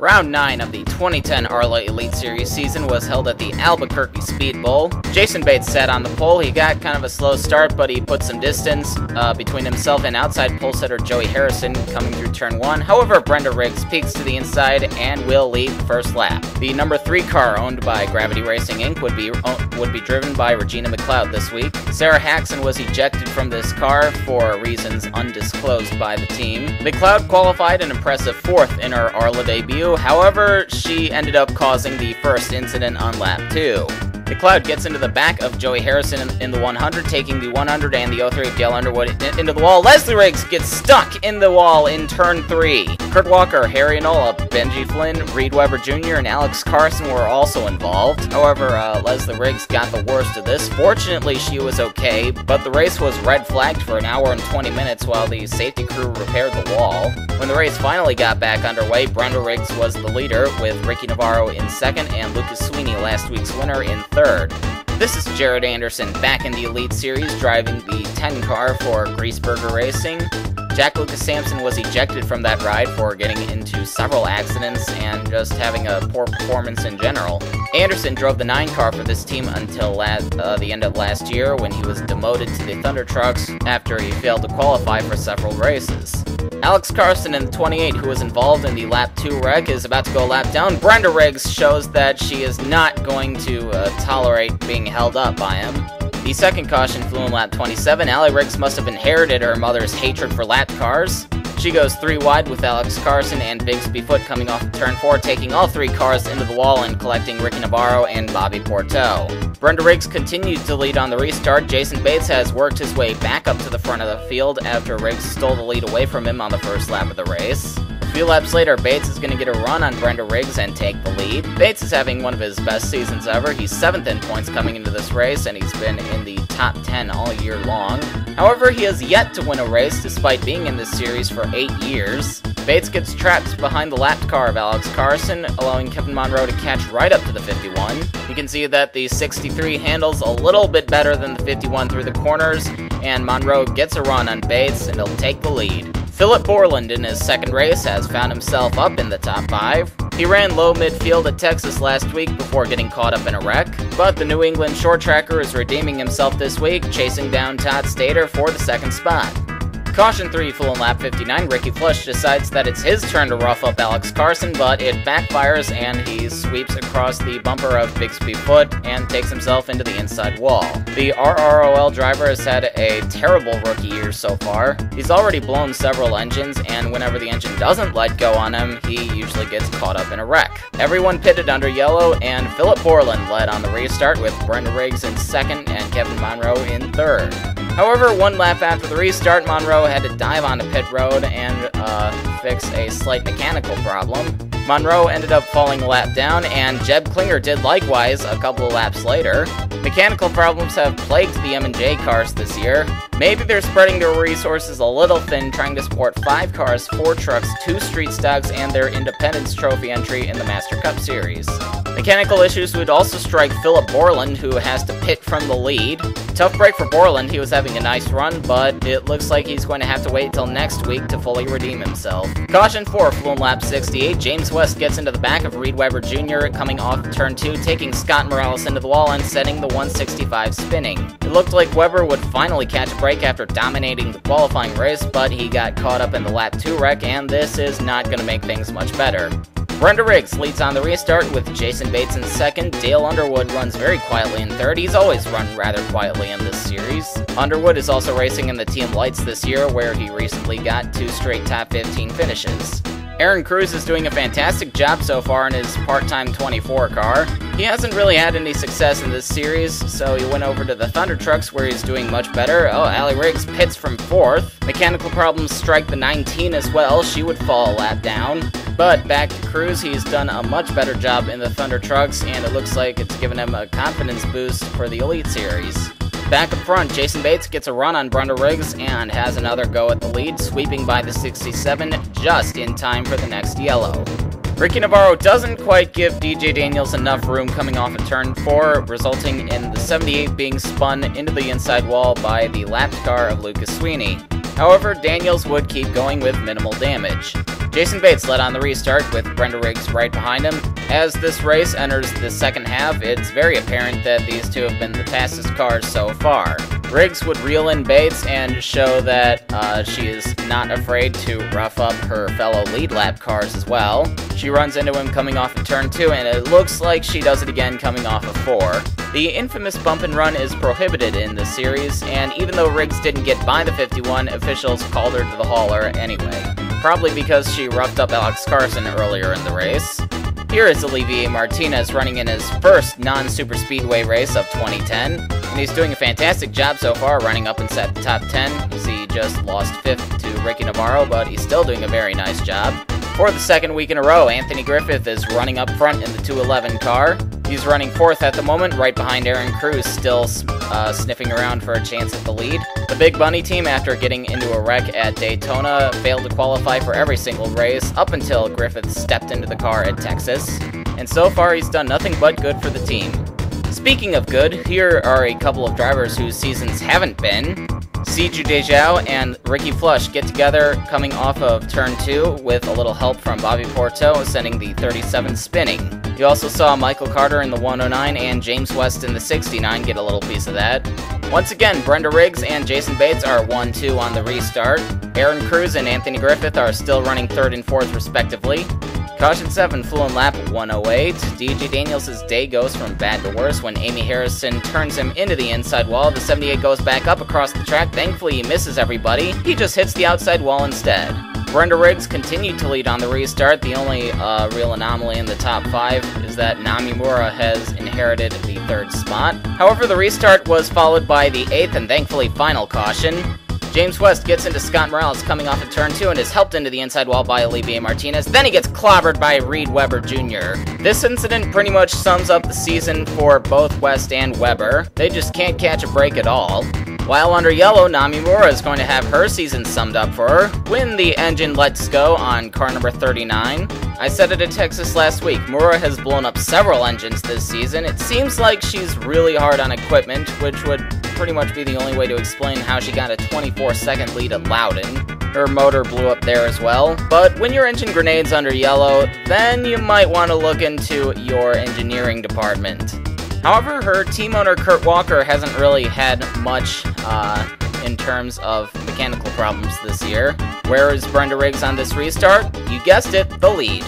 Round 9 of the 2010 ARLA Elite Series season was held at the Albuquerque Speed Bowl. Jason Bates sat on the pole. He got kind of a slow start, but he put some distance between himself and outside pole setter Joey Harrison coming through turn 1. However, Brenda Rigs peeks to the inside and will lead the first lap. The number 3 car owned by Gravity Racing Inc. would be driven by Regina McLeod this week. Sarah Haxon was ejected from this car for reasons undisclosed by the team. McLeod qualified an impressive 4th in her ARLA debut. However, she ended up causing the first incident on lap 2. McLeod gets into the back of Joey Harrison in the 100, taking the 100 and the 03 of Dale Underwood into the wall. Leslie Riggs gets stuck in the wall in turn 3. Kurt Walker, Harry Enola, Benji Flynn, Reed Weber Jr., and Alex Carson were also involved. However, Leslie Riggs got the worst of this. Fortunately, she was okay, but the race was red flagged for an hour and 20 minutes while the safety crew repaired the wall. When the race finally got back underway, Brenda Rigs was the leader, with Ricky Navarro in 2nd and Lucas Sweeney, last week's winner, in 3rd. This is Jared Anderson back in the Elite Series, driving the 10 car for Griesberger Racing. Jack Lucas Sampson was ejected from that ride for getting into several accidents and just having a poor performance in general. Anderson drove the 9 car for this team until the end of last year, when he was demoted to the Thunder Trucks after he failed to qualify for several races. Alex Carson in the 28, who was involved in the lap 2 wreck, is about to go a lap down. Brenda Riggs shows that she is not going to tolerate being held up by him. The second caution flew in lap 27. Allie Riggs must have inherited her mother's hatred for lap cars. She goes 3 wide with Alex Carson and Bigsby Foot coming off of turn 4, taking all 3 cars into the wall and collecting Ricky Navarro and Bobby Porto. Brenda Riggs continued to lead on the restart. Jason Bates has worked his way back up to the front of the field after Riggs stole the lead away from him on the first lap of the race. A few laps later, Bates is going to get a run on Brenda Riggs and take the lead. Bates is having one of his best seasons ever. He's 7th in points coming into this race, and he's been in the top 10 all year long. However, he has yet to win a race despite being in this series for 8 years. Bates gets trapped behind the lapped car of Alex Carson, allowing Kevin Monroe to catch right up to the 51. You can see that the 63 handles a little bit better than the 51 through the corners, and Monroe gets a run on Bates, and he'll take the lead. Philip Borland, in his 2nd race, has found himself up in the top 5. He ran low midfield at Texas last week before getting caught up in a wreck, but the New England short tracker is redeeming himself this week, chasing down Todd Stater for the 2nd spot. Caution 3 flew in lap 59. Ricky Flush decides that it's his turn to rough up Alex Carson, but it backfires and he sweeps across the bumper of Bigsby Foot and takes himself into the inside wall. The RROL driver has had a terrible rookie year so far. He's already blown several engines, and whenever the engine doesn't let go on him, he usually gets caught up in a wreck. Everyone pitted under yellow, and Philip Borland led on the restart with Brenda Riggs in 2nd and Kevin Monroe in 3rd. However, 1 lap after the restart, Monroe had to dive onto pit road and fix a slight mechanical problem. Monroe ended up falling a lap down, and Jeb Klinger did likewise a couple of laps later. Mechanical problems have plagued the M&J cars this year. Maybe they're spreading their resources a little thin, trying to support 5 cars, 4 trucks, 2 street stocks, and their Independence Trophy entry in the Master Cup Series. Mechanical issues would also strike Philip Borland, who has to pit from the lead. Tough break for Borland. He was having a nice run, but it looks like he's going to have to wait until next week to fully redeem himself. Caution 4 flew in lap 68. James West gets into the back of Reed Weber Jr. coming off turn 2, taking Scott Morales into the wall and setting the 165 spinning. It looked like Weber would finally catch a break after dominating the qualifying race, but he got caught up in the lap 2 wreck, and this is not going to make things much better. Brenda Riggs leads on the restart with Jason Bates in 2nd. Dale Underwood runs very quietly in 3rd. He's always run rather quietly in this series. Underwood is also racing in the Team Lights this year, where he recently got 2 straight top 15 finishes. Aaron Cruz is doing a fantastic job so far in his part-time 24 car. He hasn't really had any success in this series, so he went over to the Thunder Trucks, where he's doing much better. Oh, Allie Riggs pits from 4th. Mechanical problems strike the 19 as well. She would fall a lap down. But back to Cruz, he's done a much better job in the Thunder Trucks, and it looks like it's given him a confidence boost for the Elite Series. Back up front, Jason Bates gets a run on Brenda Riggs and has another go at the lead, sweeping by the 67 just in time for the next yellow. Ricky Navarro doesn't quite give DJ Daniels enough room coming off of turn 4, resulting in the 78 being spun into the inside wall by the lapped car of Lucas Sweeney. However, Daniels would keep going with minimal damage. Jason Bates led on the restart with Brenda Rigs right behind him. As this race enters the second half, it's very apparent that these two have been the fastest cars so far. Riggs would reel in Bates and show that she is not afraid to rough up her fellow lead lap cars as well. She runs into him coming off of turn 2, and it looks like she does it again coming off of 4. The infamous bump and run is prohibited in this series, and even though Riggs didn't get by the 51, officials called her to the hauler anyway. Probably because she roughed up Alex Carson earlier in the race. Here is Olivier Martinez running in his first non-superspeedway race of 2010, and he's doing a fantastic job so far, running up inside the top 10. You see he just lost 5th to Ricky Navarro, but he's still doing a very nice job. For the second week in a row, Anthony Griffith is running up front in the 211 car. He's running 4th at the moment, right behind Aaron Cruz, still sniffing around for a chance at the lead. The Big Bunny team, after getting into a wreck at Daytona, failed to qualify for every single race up until Griffith stepped into the car at Texas. And so far, he's done nothing but good for the team. Speaking of good, here are a couple of drivers whose seasons haven't been. Siju Dejao and Ricky Flush get together coming off of turn 2 with a little help from Bobby Porto, sending the 37 spinning. You also saw Michael Carter in the 109 and James West in the 69 get a little piece of that. Once again, Brenda Rigs and Jason Bates are 1-2 on the restart. Aaron Cruz and Anthony Griffith are still running 3rd and 4th respectively. Caution 7 flew in lap 108. DJ Daniels' day goes from bad to worse when Amy Harrison turns him into the inside wall. The 78 goes back up across the track. Thankfully, he misses everybody. He just hits the outside wall instead. Brenda Rigs continued to lead on the restart. The only real anomaly in the top 5 is that Namimura has inherited the 3rd spot. However, the restart was followed by the 8th and thankfully final caution. James West gets into Scott Morales coming off of turn 2 and is helped into the inside wall by Olivier Martinez. Then he gets clobbered by Reed Weber Jr. This incident pretty much sums up the season for both West and Weber. They just can't catch a break at all. While under yellow, Namimura is going to have her season summed up for her when the engine lets go on car number 39. I said it at Texas last week, Mura has blown up several engines this season. It seems like she's really hard on equipment, which would pretty much be the only way to explain how she got a 24-second lead at Loudon. Her motor blew up there as well. But when your engine grenades under yellow, then you might want to look into your engineering department. However, her team owner Kurt Walker hasn't really had much in terms of mechanical problems this year. Where is Brenda Rigs on this restart? You guessed it, the lead.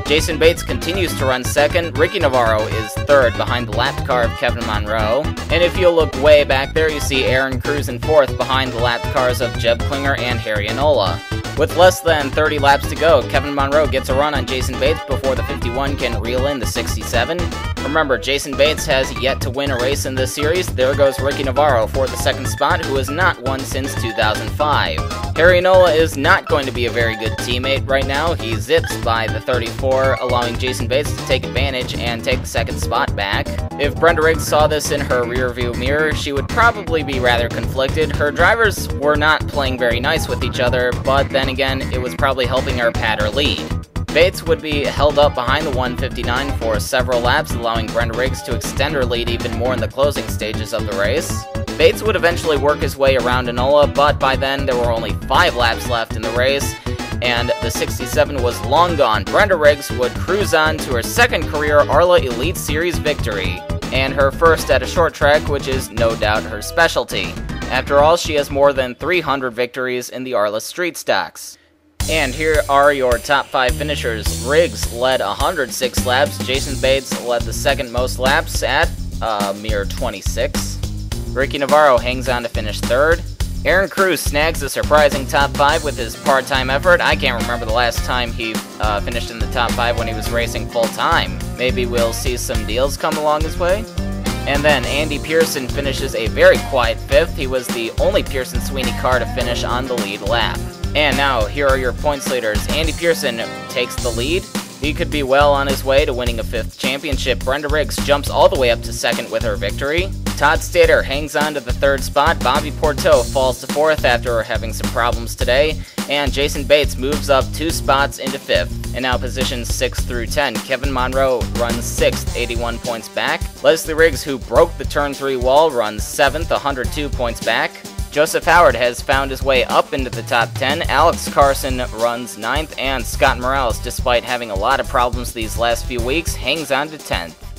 Jason Bates continues to run 2nd. Ricky Navarro is 3rd behind the lapped car of Kevin Monroe. And if you look way back there, you see Aaron Cruz in 4th behind the lapped cars of Jeb Klinger and Harry Enola. With less than 30 laps to go, Kevin Monroe gets a run on Jason Bates before the 51 can reel in the 67. Remember, Jason Bates has yet to win a race in this series. There goes Ricky Navarro for the 2nd spot, who has not won since 2005. Harry Enola is not going to be a very good teammate right now. He zips by the 34, allowing Jason Bates to take advantage and take the 2nd spot back. If Brenda Riggs saw this in her rearview mirror, she would probably be rather conflicted. Her drivers were not playing very nice with each other, but then again, it was probably helping her pad her lead. Bates would be held up behind the 159 for several laps, allowing Brenda Riggs to extend her lead even more in the closing stages of the race. Bates would eventually work his way around Enola, but by then there were only 5 laps left in the race, and the 67 was long gone. Brenda Riggs would cruise on to her 2nd career ARLA Elite Series victory, and her first at a short track, which is no doubt her specialty. After all, she has more than 300 victories in the ARLA Street Stocks. And here are your top 5 finishers. Riggs led 106 laps. Jason Bates led the 2nd most laps at a mere 26. Ricky Navarro hangs on to finish 3rd. Aaron Cruz snags a surprising top 5 with his part-time effort. I can't remember the last time he finished in the top 5 when he was racing full-time. Maybe we'll see some deals come along his way. And then Andy Pearson finishes a very quiet 5th. He was the only Pearson Sweeney car to finish on the lead lap. And now, here are your points leaders. Andy Pearson takes the lead. He could be well on his way to winning a 5th championship. Brenda Riggs jumps all the way up to 2nd with her victory. Todd Stater hangs on to the 3rd spot. Bobby Porto falls to 4th after having some problems today. And Jason Bates moves up 2 spots into 5th. And now positions 6 through 10. Kevin Monroe runs 6th, 81 points back. Leslie Riggs, who broke the turn 3 wall, runs 7th, 102 points back. Joseph Howard has found his way up into the top 10. Alex Carson runs 9th, and Scott Morales, despite having a lot of problems these last few weeks, hangs on to 10th.